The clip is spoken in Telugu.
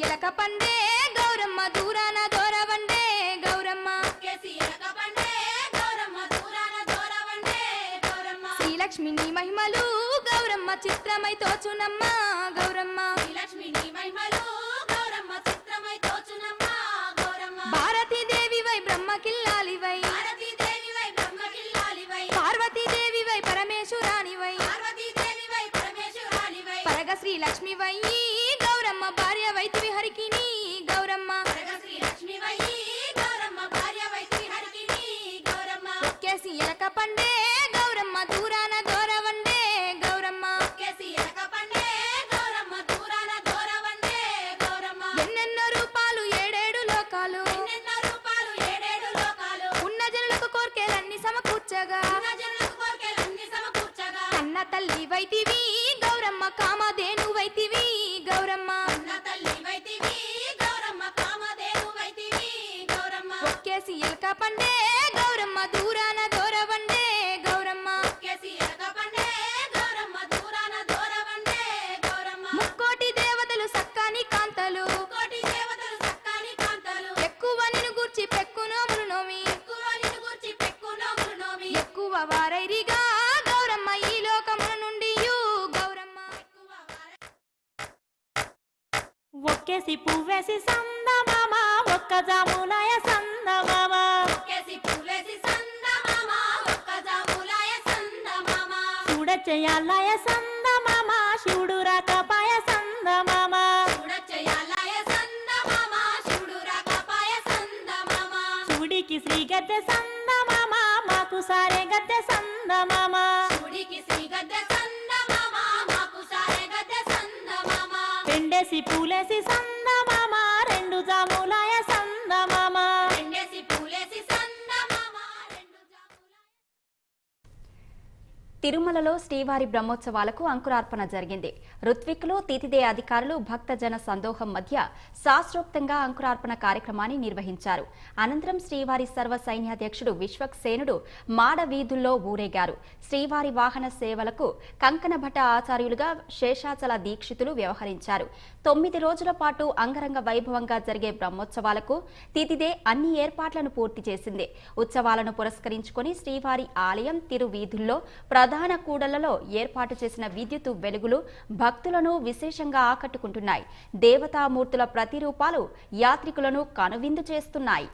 ఎలక పండే గౌరమ్మ దూరాన దూరవండే గౌరమ్మ శ్రీలక్ష్మి నీ మహిమలు గౌరమ్మ చిత్రమై తోచునమ్మ గౌరమ్మ భారతీదేవివై బ్రహ్మకిల్లాలివై పార్వతీదేవివై పరమేశ్వరానివై పరగ శ్రీలక్ష్మివై గౌరమ్మ భార్య వైతివి హరికిని గౌరమ్మ ఒక్కేసి ఎలక పండే గౌరమ్మ దూరాన దూరవండే గౌరమ్మ ఎన్నెన్నో రూపాలు ఏడేడు లోకాలు ఉన్న జనులకు కోర్కెలన్నీ సమకూర్చగా కన్న తల్లి వైతివి గౌరమ్మ కామధేను వైతివి గౌరమ్మ ఒక్కేసి ఎలక పండే గౌరమ్మ దూరాన దూరవండే గౌరమ్మ ముక్కోటి దేవతలు సక్కాని కాంతలు ఎక్కువ నిన్ను గూర్చి పెక్కునోములు నోమి ఎక్కువ వారైరిగా గౌరమ్మ ఈ లోకముల నుండి గౌరమ్మ ఒక్కేసి పువ్వేసి సందమామ ఒక్క జాములాయ సందమామ చూడచెయ్యాలయ సందమామ శివుడు రాకపాయ సందమామ శివుడికి శ్రీ గద్దె సందమామ మాకు సారే గద్దె సందమామ రెండేసి పూలేసి సందమామ రెండు జాములాయ సందమామ తిరుమలలో శ్రీవారి బ్రహ్మోత్సవాలకు అంకురార్పణ జరిగింది. రుత్విక్లో తితిదే అధికారులు భక్తజన సందోహం మధ్య శాస్త్రోక్తంగా అంకురార్పణ కార్యక్రమాన్ని నిర్వహించారు. అనంతరం శ్రీవారి సర్వ సైన్యాధ్యక్షుడు విశ్వక్సేనుడు మాడ వీధుల్లో ఊరేగారు. శ్రీవారి వాహన సేవలకు కంకణభట ఆచార్యులుగా శేషాచల దీక్షితులు వ్యవహరించారు. 9 రోజుల పాటు అంగరంగ వైభవంగా జరిగే బ్రహ్మోత్సవాలకు తితిదే అన్ని ఏర్పాట్లను పూర్తి చేసింది. ఉత్సవాలను పురస్కరించుకుని శ్రీవారి ఆలయం తిరువీధుల్లో ప్రధాన కూడళ్లలో ఏర్పాటు చేసిన విద్యుత్ వెలుగులు భక్తులను విశేషంగా ఆకట్టుకుంటున్నాయి. దేవతామూర్తుల ప్రతిరూపాలు యాత్రికులను కనువిందు చేస్తున్నాయి.